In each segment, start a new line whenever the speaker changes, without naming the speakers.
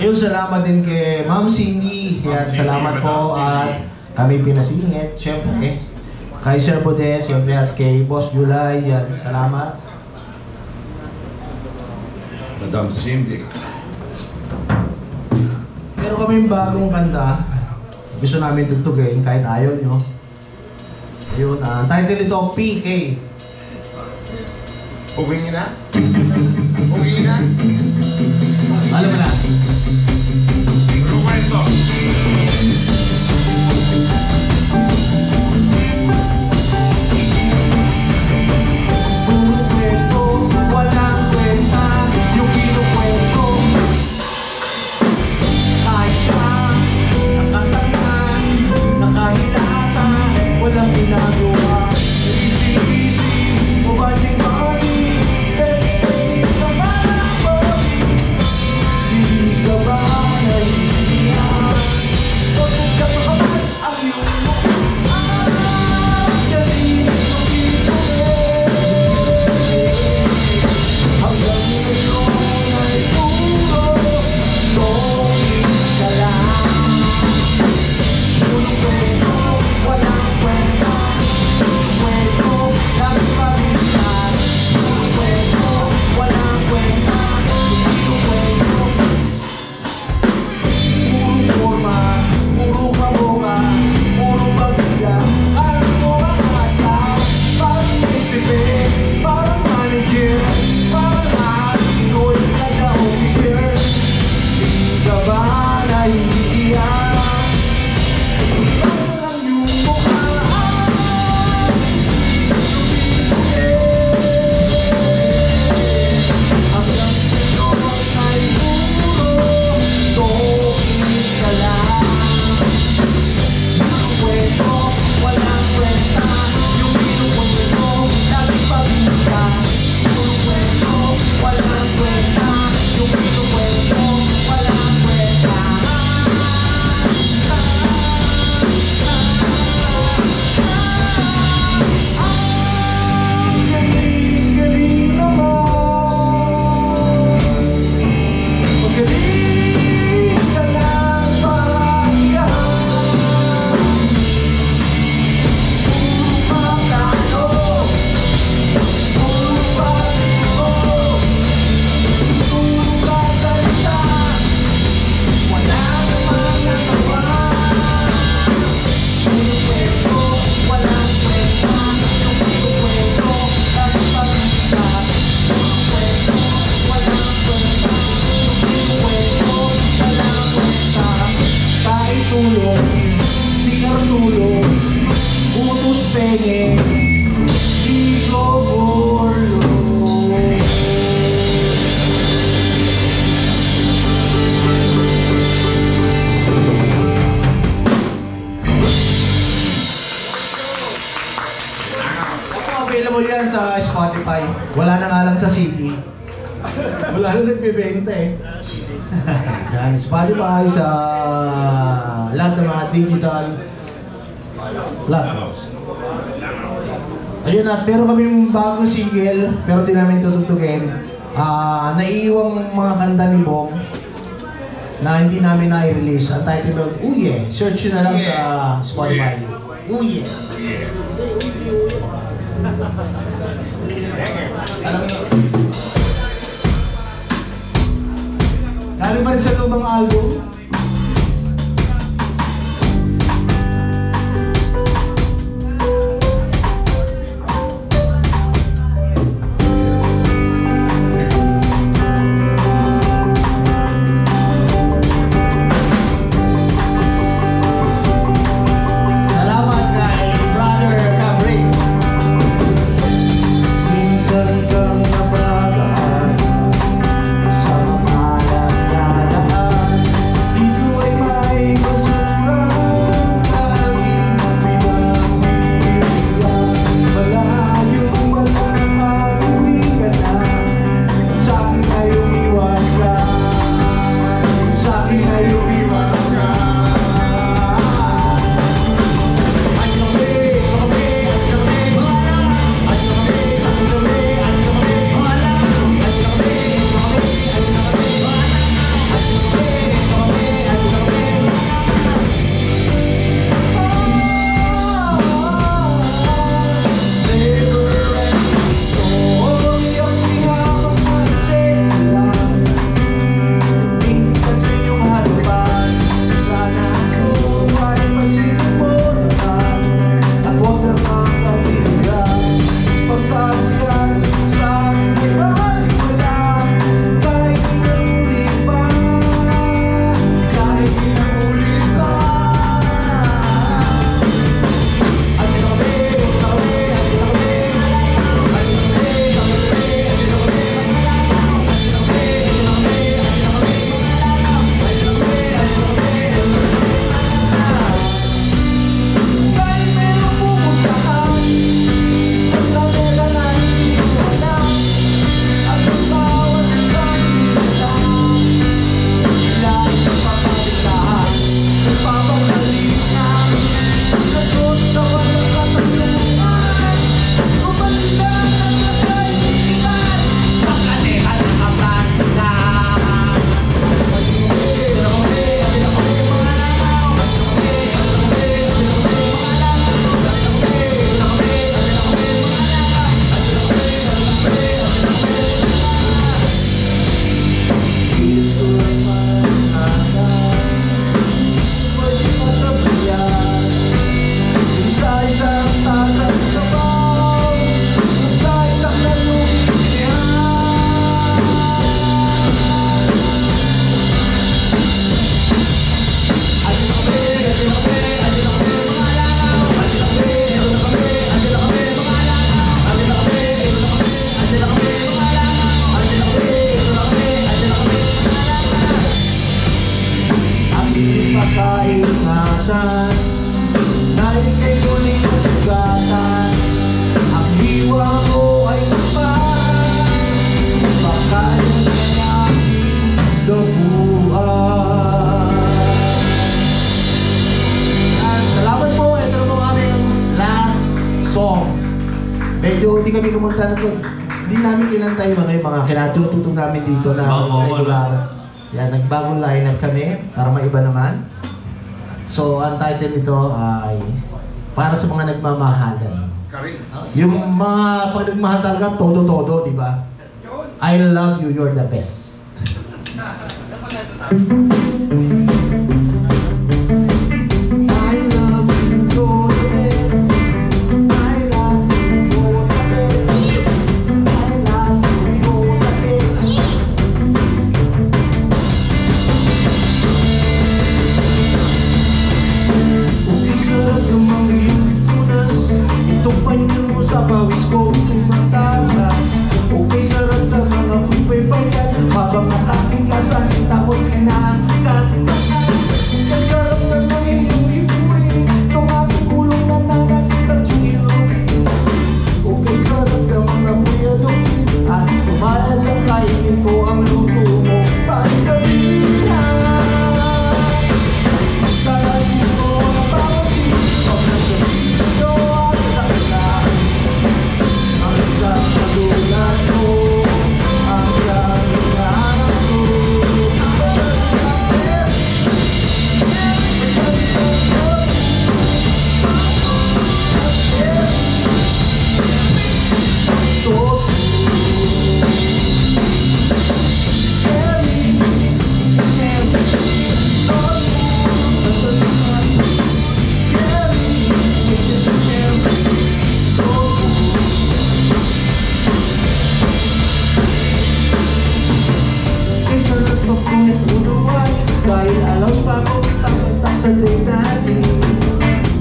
Ayun, salamat din kay Ma'am Cindy. Yan, salamat po at kami pinasingit. Siyempre, kay Sir Bodet, siyempre at kay Boss July. Yan, salamat.
Madam Cindy.
Meron kaming bagong kanta. Gusto namin tugtugin kahit ayaw nyo. Ayun, title ito, PK.
Ugin na? Ugin na?
Alam mo na.
Rumeso.
Puro kwento, walang kwenta, yung kinukwento. Kahit ka, nakatanga, nakahilata, walang ginagawa. Easy, o ba yung money? Sa parang body, hindi ka ba naiiyak? O kung ka makaman ang iyong mukha, galing ang hanggang ngayon ay puro longis ka lang. Puro kwento, walang kwenta. Kwento, lagi pabigyan. Puro kwento, walang kwenta. Puro kwento. Puro forma, puro kaboka, puro pabigyan. Alam mo ang kasa, parang prinsipe, parang manager, parang iko'y taga-officer. Di ka ba naiiyak? Parang yung mukha hanggang ngayon ay puro longis ka lang. Puro kwento, walang kwenta, yung kinukwento, lagi pabigyan. Puro kwento, walang kwenta, yung kinukwento, walang kwenta. Ang galing-galing naman. Magaling ka lang para iyahan. Puro pagkano, puro pag-ibo, puro kasalita, wala namang nagawa. Puro kwento, walang kwenta, yung kinukwento, lagi pabigyan. Puro kwento, walang kwenta, yung kinukwento, walang kwenta. Kahit tulong, sigar tulong, utos penge, di ko burlo. Available yan sa Spotify. Wala na nga lang sa CD. Wala na nagbibenta eh. Yan, Spotify sa lahat ng mga digital platforms. Ayun at meron kaming bagong single pero di namin tutugtugin. Naiiwang mga kanta ni Bong na hindi namin na-release. Ang title doon, Uye. Search nyo na lang sa Spotify. Uye. Alam mo, galing pa rin sa lubang album. Salamat kay Brother Cabri. Minsan kang napagaan sa mga nagdadaan. Pagkaingatan na ika'y muling nasugatan. Ang diwa mo ay naman pagkain ng aking dabuhan. Salamat po. Ito na po aming last song. Medyo hindi kami kumunta na to. Hindi namin kinantay yung mga kinatututong namin dito na regular. Yan, nagbagong lineup kami para maiba naman. So, ang title nito ay para sa mga nagmamahalan.
Karin.
Yung mga pag nagmahal talaga, todo-todo, di ba? I love you, you're the best. I love you, you're the best. I love you, you're the best. I love you, you're the best. Okay, sarap namang iyong tunas. Itong panyo mo sa pawis ko tumatalas. Okay, sarap namang ako'y baybayan habang nakakikasan, tapos kinakagat. Okay, sarap namang iyong ipuin itong aking kulong na nakakita yung ilong. Okay, sarap namang ako'y alukin at tumayag ang kainin ko ang luto mo. Pagkabihan salahin mo ang bawat sino na sabihin mo at sakit. Ang isang katulad mo ang daming hanap ko. Dahil alam pa ko pagpunta sa late natin.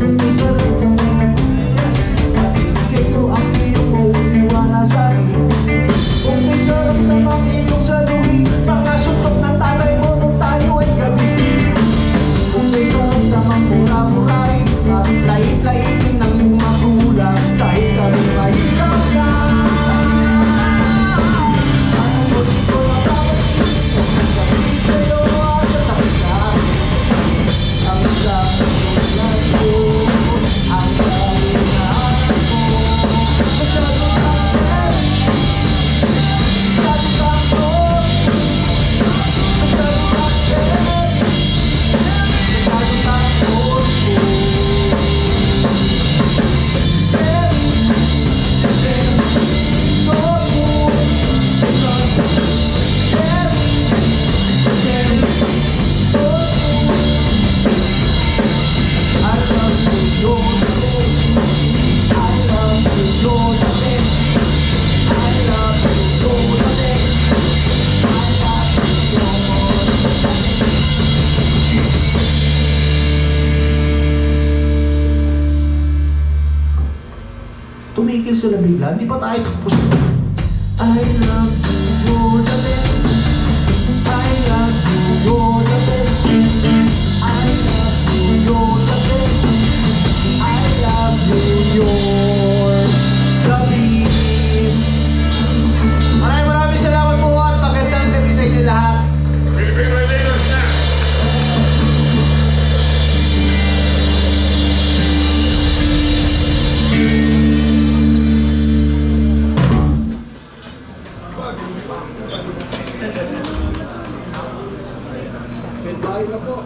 Isa rin ang mga kuliyan at ikaw ang iyong mauuniwala sa akin. Kung may sarap namang iyong saluhin mga suntok ng tatay mo nung tayo ay gabi. Kung may sarap namang mura-murahin at lait-laitin ng iyong magulang dahil kami mahirap na. Ang mulit ko na bawat sino ang sabihin sa'yo. Tumigil sila bigla, hindi pa tayo tapos. I love you, you're the best. I love you, you're the best. I love you, you're the best. I love you, you're the best. Maraming salamat po at magandang gabi sa inyo lahat.
Philippine Raiders na.
Bye na po.